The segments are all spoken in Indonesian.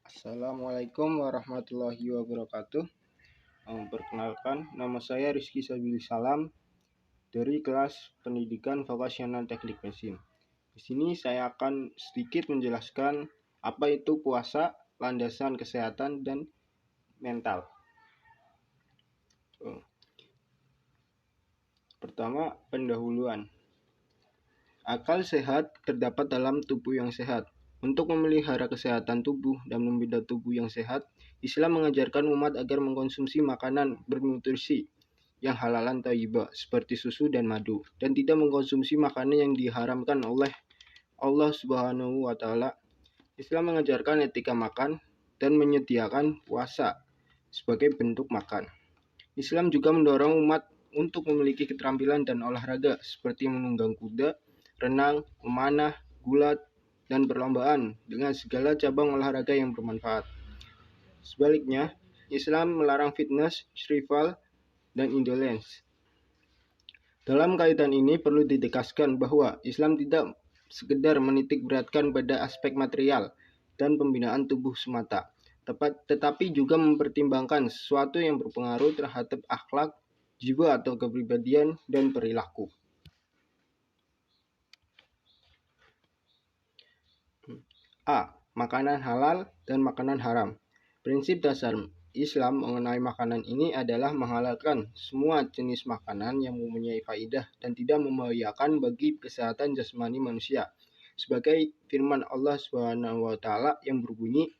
Assalamualaikum warahmatullahi wabarakatuh. Perkenalkan, nama saya Rizky Sabili Salam dari kelas Pendidikan Vokasional Teknik Mesin. Di sini saya akan sedikit menjelaskan apa itu puasa, landasan kesehatan, dan mental. Pertama, pendahuluan. Akal sehat terdapat dalam tubuh yang sehat. Untuk memelihara kesehatan tubuh dan membina tubuh yang sehat, Islam mengajarkan umat agar mengkonsumsi makanan bernutrisi yang halalan thayyibah seperti susu dan madu, dan tidak mengkonsumsi makanan yang diharamkan oleh Allah Subhanahu wa taala. Islam mengajarkan etika makan dan menyediakan puasa sebagai bentuk makan. Islam juga mendorong umat untuk memiliki keterampilan dan olahraga seperti menunggang kuda, renang, memanah, gulat, dan perlombaan dengan segala cabang olahraga yang bermanfaat. Sebaliknya, Islam melarang fitness, rival, dan indolence. Dalam kaitan ini perlu ditegaskan bahwa Islam tidak sekedar menitik beratkan pada aspek material dan pembinaan tubuh semata, tetapi juga mempertimbangkan sesuatu yang berpengaruh terhadap akhlak, jiwa atau kepribadian, dan perilaku. A. Makanan halal dan makanan haram. Prinsip dasar Islam mengenai makanan ini adalah menghalalkan semua jenis makanan yang mempunyai faidah dan tidak membahayakan bagi kesehatan jasmani manusia. Sebagai firman Allah Subhanahu wa taala yang berbunyi,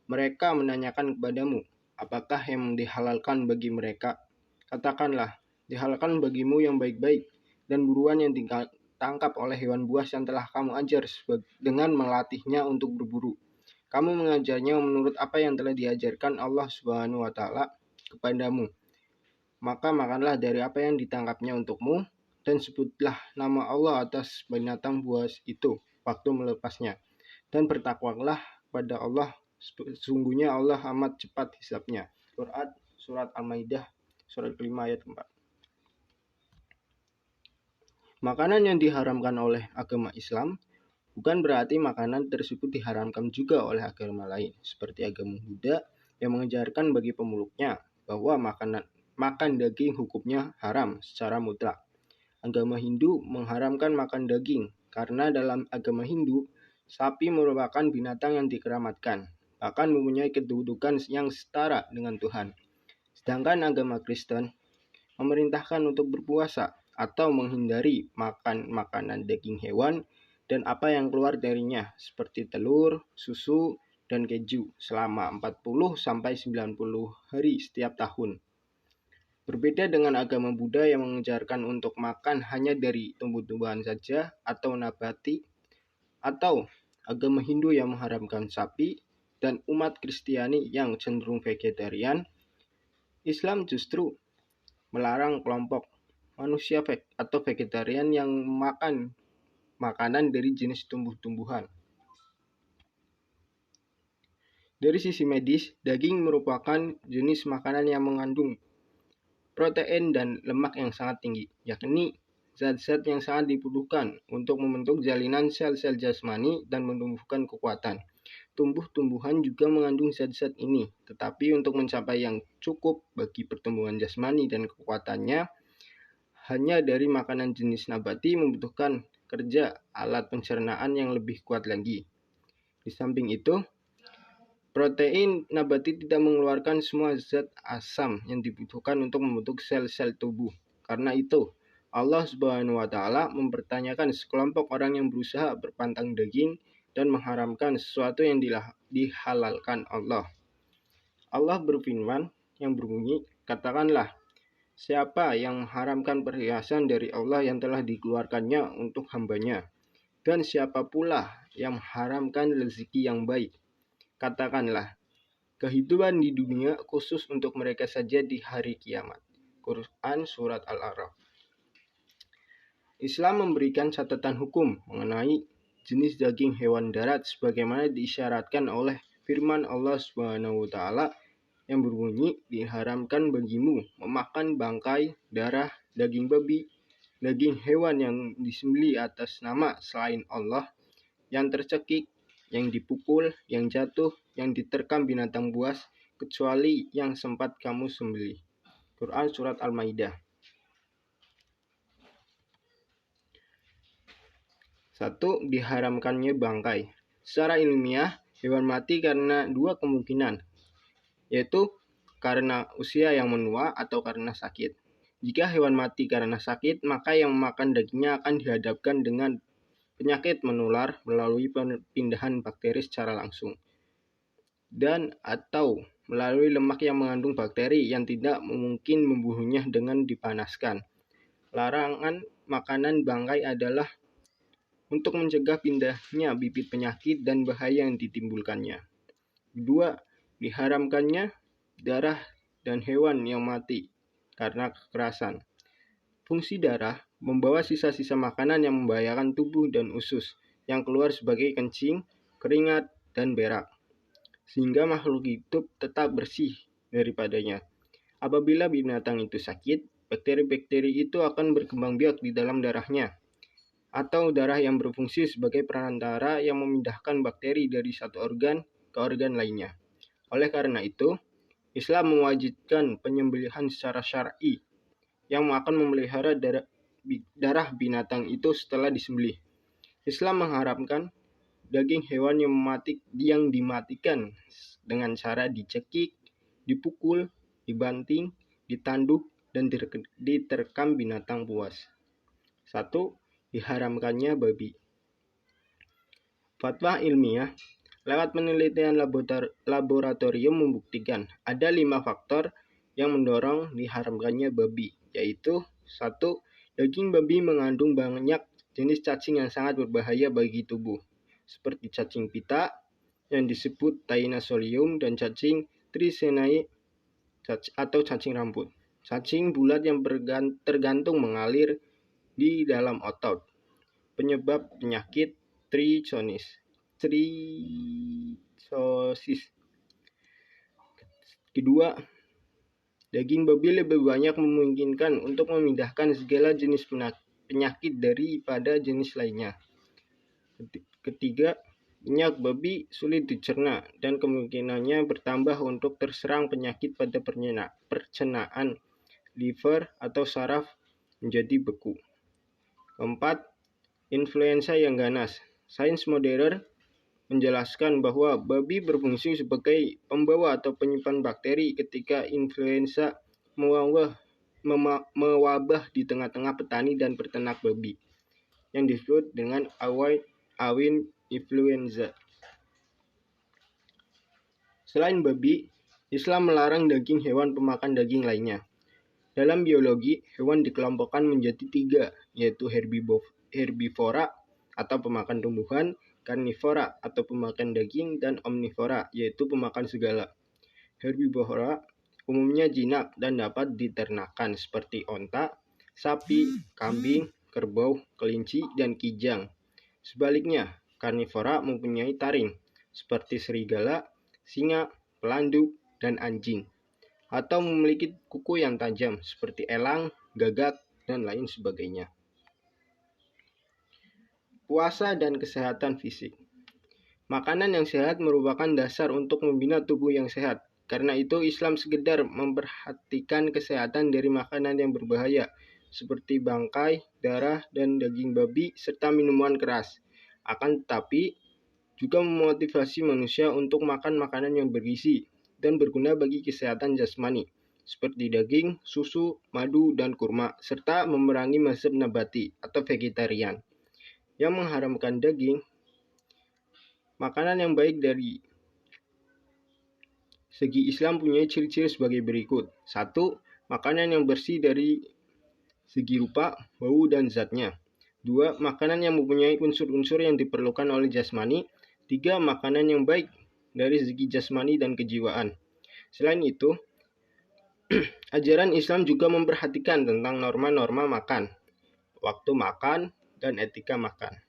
"Mereka menanyakan kepadamu, apakah yang dihalalkan bagi mereka? Katakanlah, dihalalkan bagimu yang baik-baik dan buruan yang tangkap oleh hewan buas yang telah kamu ajar dengan melatihnya untuk berburu. Kamu mengajarnya menurut apa yang telah diajarkan Allah Subhanahu wa taala kepadamu. Maka makanlah dari apa yang ditangkapnya untukmu dan sebutlah nama Allah atas binatang buas itu waktu melepasnya. Dan bertakwalah pada Allah, sesungguhnya Allah amat cepat hisabnya." Quran Surat Al-Maidah surat 5 ayat 4. Makanan yang diharamkan oleh agama Islam bukan berarti makanan tersebut diharamkan juga oleh agama lain, seperti agama Buddha yang mengajarkan bagi pemeluknya bahwa makan daging hukumnya haram secara mutlak. Agama Hindu mengharamkan makan daging karena dalam agama Hindu, sapi merupakan binatang yang dikeramatkan, bahkan mempunyai kedudukan yang setara dengan Tuhan. Sedangkan agama Kristen memerintahkan untuk berpuasa atau menghindari makan makanan daging hewan dan apa yang keluar darinya seperti telur, susu, dan keju selama 40-90 hari setiap tahun. Berbeda dengan agama Buddha yang mengajarkan untuk makan hanya dari tumbuh-tumbuhan saja atau nabati, atau agama Hindu yang mengharamkan sapi, dan umat Kristiani yang cenderung vegetarian, Islam justru melarang kelompok manusia atau vegetarian yang makan makanan dari jenis tumbuh-tumbuhan. Dari sisi medis, daging merupakan jenis makanan yang mengandung protein dan lemak yang sangat tinggi, yakni zat-zat yang sangat dibutuhkan untuk membentuk jalinan sel-sel jasmani dan menumbuhkan kekuatan. Tumbuh-tumbuhan juga mengandung zat-zat ini, tetapi untuk mencapai yang cukup bagi pertumbuhan jasmani dan kekuatannya, hanya dari makanan jenis nabati membutuhkan kerja alat pencernaan yang lebih kuat lagi. Di samping itu, protein nabati tidak mengeluarkan semua zat asam yang dibutuhkan untuk membentuk sel-sel tubuh. Karena itu, Allah Subhanahu wa taala mempertanyakan sekelompok orang yang berusaha berpantang daging dan mengharamkan sesuatu yang dihalalkan Allah. Allah berfirman yang berbunyi, "Katakanlah, siapa yang mengharamkan perhiasan dari Allah yang telah dikeluarkannya untuk hambanya? Dan siapa pula yang mengharamkan rezeki yang baik? Katakanlah, kehidupan di dunia khusus untuk mereka saja di hari kiamat." Quran Surat Al-A'raf. Islam memberikan catatan hukum mengenai jenis daging hewan darat sebagaimana diisyaratkan oleh firman Allah Subhanahu wa taala yang berbunyi, "Diharamkan bagimu memakan bangkai, darah, daging babi, daging hewan yang disembelih atas nama selain Allah, yang tercekik, yang dipukul, yang jatuh, yang diterkam binatang buas, kecuali yang sempat kamu sembelih. Quran Surat Al-Maidah. 1. Diharamkannya bangkai. Secara ilmiah, hewan mati karena dua kemungkinan, yaitu karena usia yang menua atau karena sakit. Jika hewan mati karena sakit, maka yang memakan dagingnya akan dihadapkan dengan penyakit menular melalui perpindahan bakteri secara langsung, dan atau melalui lemak yang mengandung bakteri yang tidak mungkin membunuhnya dengan dipanaskan. Larangan makanan bangkai adalah untuk mencegah pindahnya bibit penyakit dan bahaya yang ditimbulkannya. 2. Diharamkannya darah dan hewan yang mati karena kekerasan. Fungsi darah membawa sisa-sisa makanan yang membahayakan tubuh dan usus yang keluar sebagai kencing, keringat, dan berak, sehingga makhluk hidup tetap bersih daripadanya. Apabila binatang itu sakit, bakteri-bakteri itu akan berkembang biak di dalam darahnya, atau darah yang berfungsi sebagai perantara yang memindahkan bakteri dari satu organ ke organ lainnya. Oleh karena itu, Islam mewajibkan penyembelihan secara syar'i yang akan memelihara darah binatang itu setelah disembelih. Islam mengharamkan daging hewan yang dimatikan dengan cara dicekik, dipukul, dibanting, ditanduk, dan diterkam binatang buas. 1. Diharamkannya babi. Fatwa ilmiah lewat penelitian laboratorium membuktikan ada 5 faktor yang mendorong diharamkannya babi, yaitu 1. Daging babi mengandung banyak jenis cacing yang sangat berbahaya bagi tubuh, seperti cacing pita yang disebut Taenia-Solium dan cacing Trichinae atau cacing rambut. Cacing bulat yang tergantung mengalir di dalam otot, penyebab penyakit trichosis. Kedua, daging babi lebih banyak memungkinkan untuk memindahkan segala jenis penyakit daripada jenis lainnya. Ketiga, minyak babi sulit dicerna dan kemungkinannya bertambah untuk terserang penyakit pada pencernaan, liver atau saraf menjadi beku. Keempat, influenza yang ganas. Sains modern menjelaskan bahwa babi berfungsi sebagai pembawa atau penyimpan bakteri ketika influenza mewabah di tengah-tengah petani dan peternak babi, yang disebut dengan avian influenza. Selain babi, Islam melarang daging hewan pemakan daging lainnya. Dalam biologi, hewan dikelompokkan menjadi 3, yaitu herbivora atau pemakan tumbuhan, karnivora atau pemakan daging, dan omnivora yaitu pemakan segala. Herbivora umumnya jinak dan dapat diternakan seperti onta, sapi, kambing, kerbau, kelinci, dan kijang. Sebaliknya, karnivora mempunyai taring seperti serigala, singa, pelanduk, dan anjing, atau memiliki kuku yang tajam seperti elang, gagak, dan lain sebagainya. Puasa dan kesehatan fisik. Makanan yang sehat merupakan dasar untuk membina tubuh yang sehat. Karena itu Islam sekedar memperhatikan kesehatan dari makanan yang berbahaya seperti bangkai, darah, dan daging babi serta minuman keras. Akan tetapi juga memotivasi manusia untuk makan makanan yang bergizi dan berguna bagi kesehatan jasmani seperti daging, susu, madu, dan kurma, serta memerangi mazhab nabati atau vegetarian yang mengharamkan daging. Makanan yang baik dari segi Islam punya ciri-ciri sebagai berikut. 1. Makanan yang bersih dari segi rupa, bau, dan zatnya. 2. Makanan yang mempunyai unsur-unsur yang diperlukan oleh jasmani. 3. Makanan yang baik dari segi jasmani dan kejiwaan. Selain itu, ajaran Islam juga memperhatikan tentang norma-norma makan, waktu makan, dan etika makan.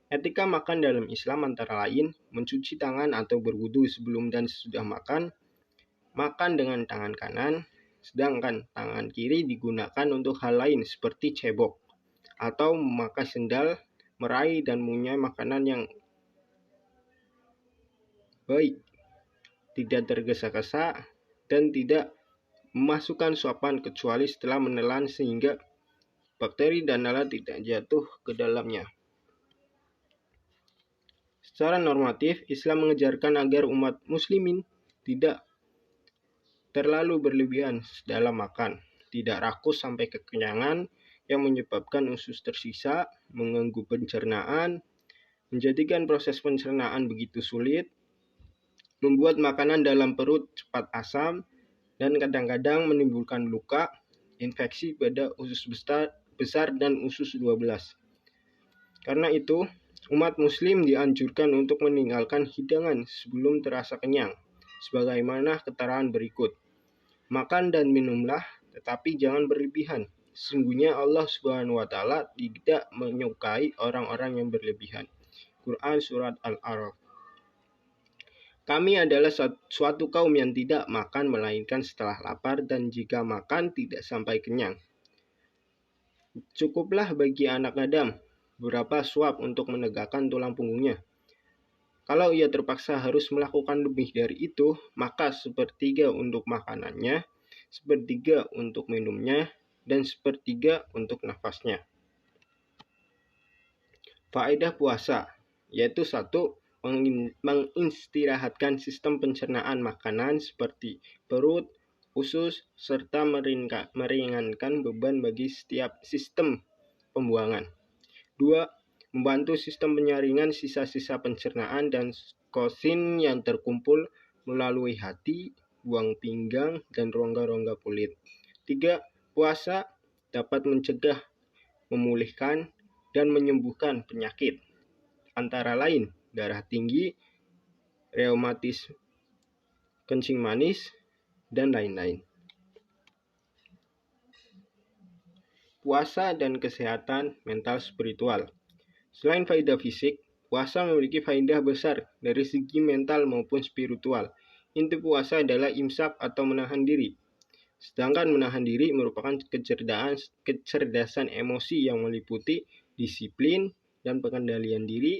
Etika makan dalam Islam antara lain mencuci tangan atau berwudu sebelum dan sesudah makan, makan dengan tangan kanan, sedangkan tangan kiri digunakan untuk hal lain seperti cebok, atau memakai sendal, meraih dan mengunyah makanan yang baik, tidak tergesa-gesa, dan tidak memasukkan suapan kecuali setelah menelan sehingga bakteri dan lalat tidak jatuh ke dalamnya. Secara normatif, Islam mengajarkan agar umat muslimin tidak terlalu berlebihan dalam makan, tidak rakus sampai kekenyangan yang menyebabkan usus tersisa, mengganggu pencernaan, menjadikan proses pencernaan begitu sulit, membuat makanan dalam perut cepat asam, dan kadang-kadang menimbulkan luka, infeksi pada usus besar dan usus 12. Karena itu, umat muslim dianjurkan untuk meninggalkan hidangan sebelum terasa kenyang, sebagaimana keterangan berikut. Makan dan minumlah, tetapi jangan berlebihan. Sesungguhnya Allah Subhanahu wa Ta'ala tidak menyukai orang-orang yang berlebihan. Quran Surat Al-A'raf. Kami adalah suatu kaum yang tidak makan melainkan setelah lapar, dan jika makan tidak sampai kenyang. Cukuplah bagi anak Adam beberapa suap untuk menegakkan tulang punggungnya. Kalau ia terpaksa harus melakukan lebih dari itu, maka sepertiga untuk makanannya, sepertiga untuk minumnya, dan sepertiga untuk nafasnya. Faedah puasa, yaitu 1. Mengistirahatkan sistem pencernaan makanan seperti perut, usus, serta meringankan beban bagi setiap sistem pembuangan. 2. Membantu sistem penyaringan sisa-sisa pencernaan dan kosin yang terkumpul melalui hati, buang pinggang, dan rongga-rongga kulit. 3. Puasa dapat mencegah, memulihkan, dan menyembuhkan penyakit, antara lain darah tinggi, reumatisme, kencing manis, dan lain-lain. Puasa dan kesehatan mental spiritual. Selain faedah fisik, puasa memiliki faedah besar dari segi mental maupun spiritual. Inti puasa adalah imsak atau menahan diri. Sedangkan menahan diri merupakan kecerdasan emosi yang meliputi disiplin dan pengendalian diri,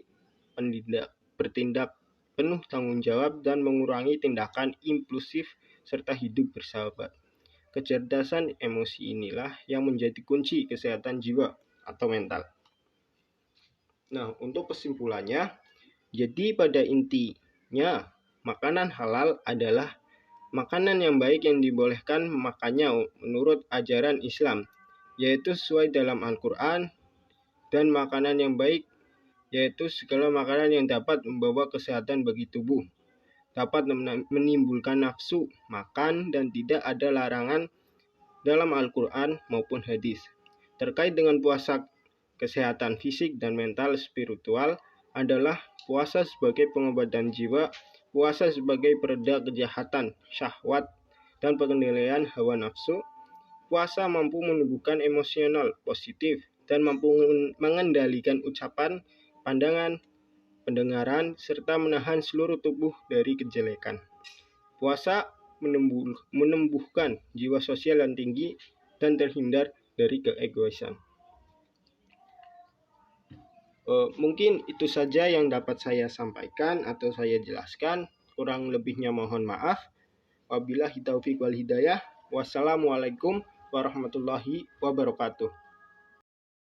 bertindak penuh tanggung jawab, dan mengurangi tindakan impulsif, serta hidup bersahabat. Kecerdasan emosi inilah yang menjadi kunci kesehatan jiwa atau mental. Nah, untuk kesimpulannya, jadi pada intinya, makanan halal adalah makanan yang baik yang dibolehkan memakannya menurut ajaran Islam, yaitu sesuai dalam Al-Quran, dan makanan yang baik yaitu segala makanan yang dapat membawa kesehatan bagi tubuh, dapat menimbulkan nafsu makan, dan tidak ada larangan dalam Al-Quran maupun hadis. Terkait dengan puasa, kesehatan fisik dan mental spiritual adalah puasa sebagai pengobatan jiwa, puasa sebagai pereda kejahatan, syahwat, dan pengendalian hawa nafsu. Puasa mampu menumbuhkan emosional positif dan mampu mengendalikan ucapan, pandangan, pendengaran, serta menahan seluruh tubuh dari kejelekan. Puasa menumbuhkan jiwa sosial yang tinggi dan terhindar dari keegoisan. Mungkin itu saja yang dapat saya sampaikan atau saya jelaskan. Kurang lebihnya mohon maaf. Wabillahi taufiq wal hidayah. Wassalamualaikum warahmatullahi wabarakatuh.